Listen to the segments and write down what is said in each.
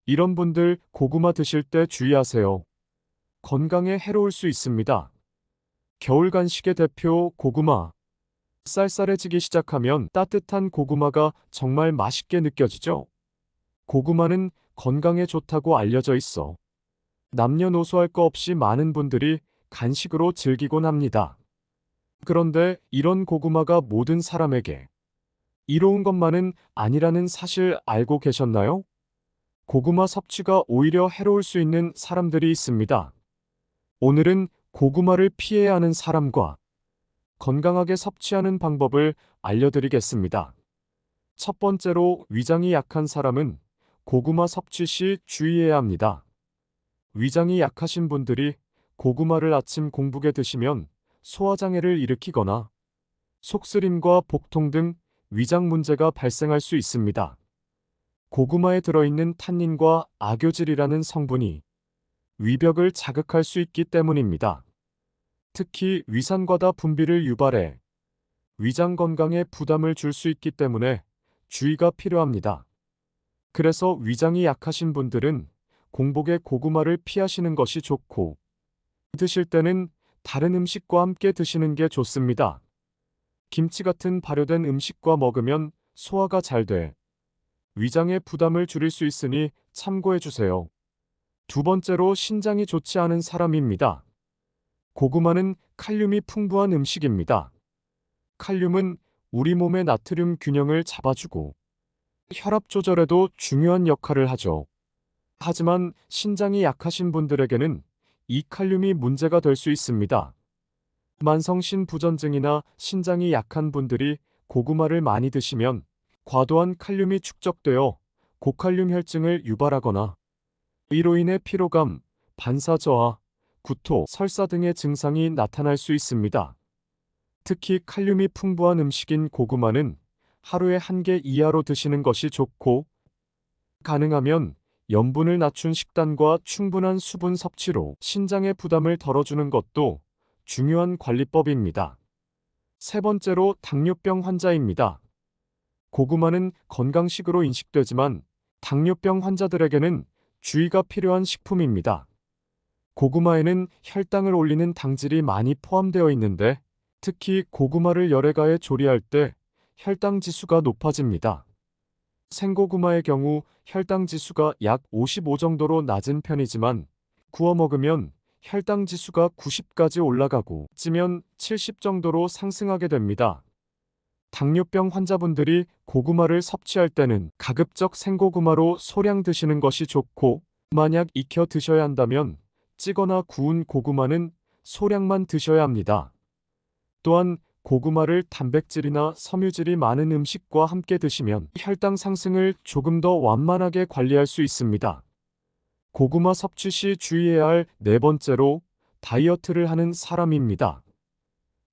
이런 분들 고구마 드실 때 주의하세요. 건강에 해로울 수 있습니다. 겨울 간식의 대표 고구마. 쌀쌀해지기 시작하면 따뜻한 고구마가 정말 맛있게 느껴지죠? 고구마는 건강에 좋다고 알려져 있어 남녀노소 할 거 없이 많은 분들이 간식으로 즐기곤 합니다. 그런데 이런 고구마가 모든 사람에게 이로운 것만은 아니라는 사실 알고 계셨나요? 고구마 섭취가 오히려 해로울 수 있는 사람들이 있습니다. 오늘은 고구마를 피해야 하는 사람과 건강하게 섭취하는 방법을 알려드리겠습니다. 첫 번째로 위장이 약한 사람은 고구마 섭취 시 주의해야 합니다. 위장이 약하신 분들이 고구마를 아침 공복에 드시면 소화장애를 일으키거나 속쓰림과 복통 등 위장 문제가 발생할 수 있습니다. 고구마에 들어있는 탄닌과 아교질이라는 성분이 위벽을 자극할 수 있기 때문입니다. 특히 위산과다 분비를 유발해 위장 건강에 부담을 줄 수 있기 때문에 주의가 필요합니다. 그래서 위장이 약하신 분들은 공복에 고구마를 피하시는 것이 좋고, 드실 때는 다른 음식과 함께 드시는 게 좋습니다. 김치 같은 발효된 음식과 먹으면 소화가 잘 돼 위장의 부담을 줄일 수 있으니 참고해 주세요. 두 번째로 신장이 좋지 않은 사람입니다. 고구마는 칼륨이 풍부한 음식입니다. 칼륨은 우리 몸의 나트륨 균형을 잡아주고 혈압 조절에도 중요한 역할을 하죠. 하지만 신장이 약하신 분들에게는 이 칼륨이 문제가 될 수 있습니다. 만성신 부전증이나 신장이 약한 분들이 고구마를 많이 드시면 과도한 칼륨이 축적되어 고칼륨 혈증을 유발하거나 이로 인해 피로감, 반사저하, 구토, 설사 등의 증상이 나타날 수 있습니다. 특히 칼륨이 풍부한 음식인 고구마는 하루에 1개 이하로 드시는 것이 좋고, 가능하면 염분을 낮춘 식단과 충분한 수분 섭취로 신장의 부담을 덜어주는 것도 중요한 관리법입니다. 세 번째로 당뇨병 환자입니다. 고구마는 건강식으로 인식되지만 당뇨병 환자들에게는 주의가 필요한 식품입니다. 고구마에는 혈당을 올리는 당질이 많이 포함되어 있는데, 특히 고구마를 열에 가해 조리할 때 혈당 지수가 높아집니다. 생고구마의 경우 혈당 지수가 약 55 정도로 낮은 편이지만, 구워 먹으면 혈당 지수가 90까지 올라가고 찌면 70 정도로 상승하게 됩니다. 당뇨병 환자분들이 고구마를 섭취할 때는 가급적 생고구마로 소량 드시는 것이 좋고, 만약 익혀 드셔야 한다면 찌거나 구운 고구마는 소량만 드셔야 합니다. 또한 고구마를 단백질이나 섬유질이 많은 음식과 함께 드시면 혈당 상승을 조금 더 완만하게 관리할 수 있습니다. 고구마 섭취 시 주의해야 할 네 번째로 다이어트를 하는 사람입니다.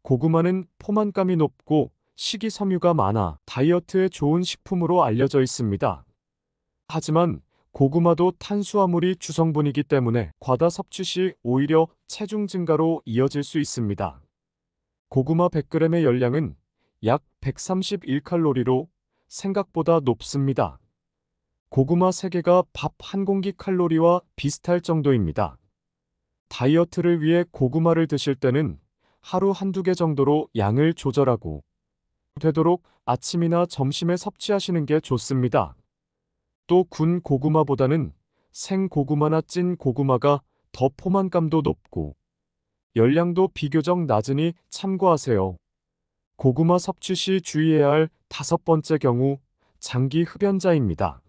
고구마는 포만감이 높고 식이섬유가 많아 다이어트에 좋은 식품으로 알려져 있습니다. 하지만 고구마도 탄수화물이 주성분이기 때문에 과다 섭취 시 오히려 체중 증가로 이어질 수 있습니다. 고구마 100g의 열량은 약 131칼로리로 생각보다 높습니다. 고구마 3개가 밥 한 공기 칼로리와 비슷할 정도입니다. 다이어트를 위해 고구마를 드실 때는 하루 한두 개 정도로 양을 조절하고 되도록 아침이나 점심에 섭취하시는 게 좋습니다. 또 군 고구마보다는 생 고구마나 찐 고구마가 더 포만감도 높고 열량도 비교적 낮으니 참고하세요. 고구마 섭취 시 주의해야 할 다섯 번째 경우, 장기 흡연자입니다.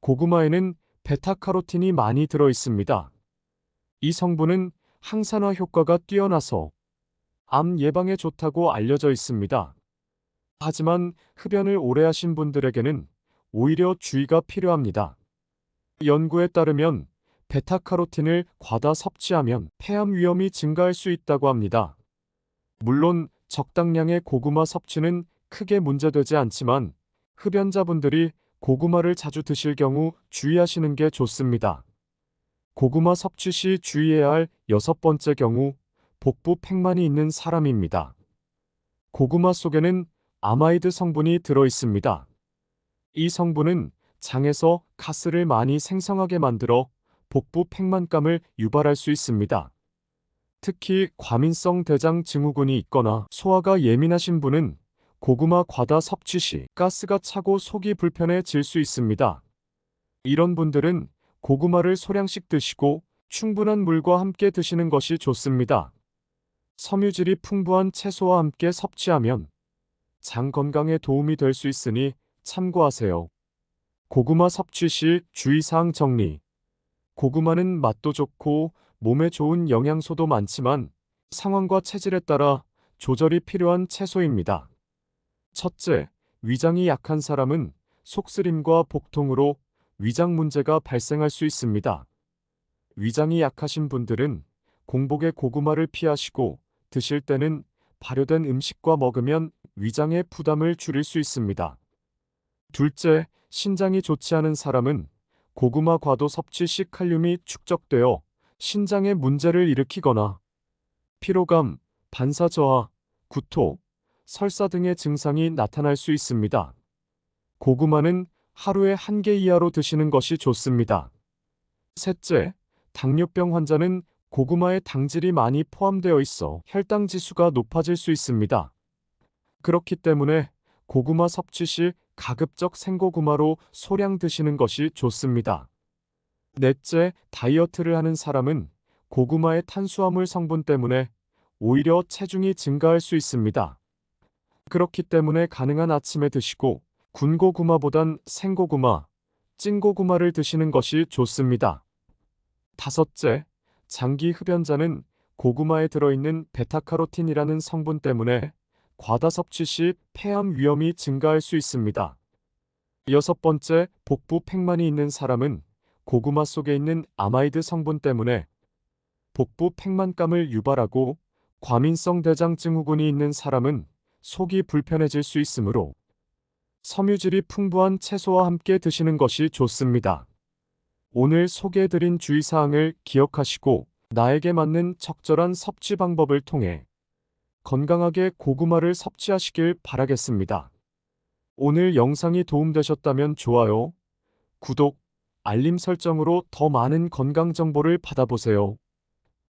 고구마에는 베타카로틴이 많이 들어 있습니다. 이 성분은 항산화 효과가 뛰어나서 암 예방에 좋다고 알려져 있습니다. 하지만 흡연을 오래 하신 분들에게는 오히려 주의가 필요합니다. 연구에 따르면 베타카로틴을 과다 섭취하면 폐암 위험이 증가할 수 있다고 합니다. 물론 적당량의 고구마 섭취는 크게 문제되지 않지만, 흡연자분들이 고구마를 자주 드실 경우 주의하시는 게 좋습니다. 고구마 섭취 시 주의해야 할 여섯 번째 경우, 복부 팽만이 있는 사람입니다. 고구마 속에는 아마이드 성분이 들어 있습니다. 이 성분은 장에서 가스를 많이 생성하게 만들어 복부 팽만감을 유발할 수 있습니다. 특히 과민성 대장 증후군이 있거나 소화가 예민하신 분은 고구마 과다 섭취 시 가스가 차고 속이 불편해질 수 있습니다. 이런 분들은 고구마를 소량씩 드시고 충분한 물과 함께 드시는 것이 좋습니다. 섬유질이 풍부한 채소와 함께 섭취하면 장 건강에 도움이 될 수 있으니 참고하세요. 고구마 섭취 시 주의사항 정리. 고구마는 맛도 좋고 몸에 좋은 영양소도 많지만 상황과 체질에 따라 조절이 필요한 채소입니다. 첫째, 위장이 약한 사람은 속쓰림과 복통으로 위장 문제가 발생할 수 있습니다. 위장이 약하신 분들은 공복에 고구마를 피하시고 드실 때는 발효된 음식과 먹으면 위장의 부담을 줄일 수 있습니다. 둘째, 신장이 좋지 않은 사람은 고구마 과도 섭취 시 칼륨이 축적되어 신장에 문제를 일으키거나 피로감, 반사저하, 구토, 설사 등의 증상이 나타날 수 있습니다. 고구마는 하루에 1개 이하로 드시는 것이 좋습니다. 셋째, 당뇨병 환자는 고구마에 당질이 많이 포함되어 있어 혈당 지수가 높아질 수 있습니다. 그렇기 때문에 고구마 섭취 시 가급적 생고구마로 소량 드시는 것이 좋습니다. 넷째, 다이어트를 하는 사람은 고구마의 탄수화물 성분 때문에 오히려 체중이 증가할 수 있습니다. 그렇기 때문에 가능한 아침에 드시고 군고구마보단 생고구마, 찐고구마를 드시는 것이 좋습니다. 다섯째, 장기 흡연자는 고구마에 들어있는 베타카로틴이라는 성분 때문에 과다 섭취 시 폐암 위험이 증가할 수 있습니다. 여섯 번째, 복부 팽만이 있는 사람은 고구마 속에 있는 아마이드 성분 때문에 복부 팽만감을 유발하고 과민성 대장 증후군이 있는 사람은 속이 불편해질 수 있으므로 섬유질이 풍부한 채소와 함께 드시는 것이 좋습니다. 오늘 소개해드린 주의사항을 기억하시고 나에게 맞는 적절한 섭취 방법을 통해 건강하게 고구마를 섭취하시길 바라겠습니다. 오늘 영상이 도움되셨다면 좋아요, 구독, 알림 설정으로 더 많은 건강 정보를 받아보세요.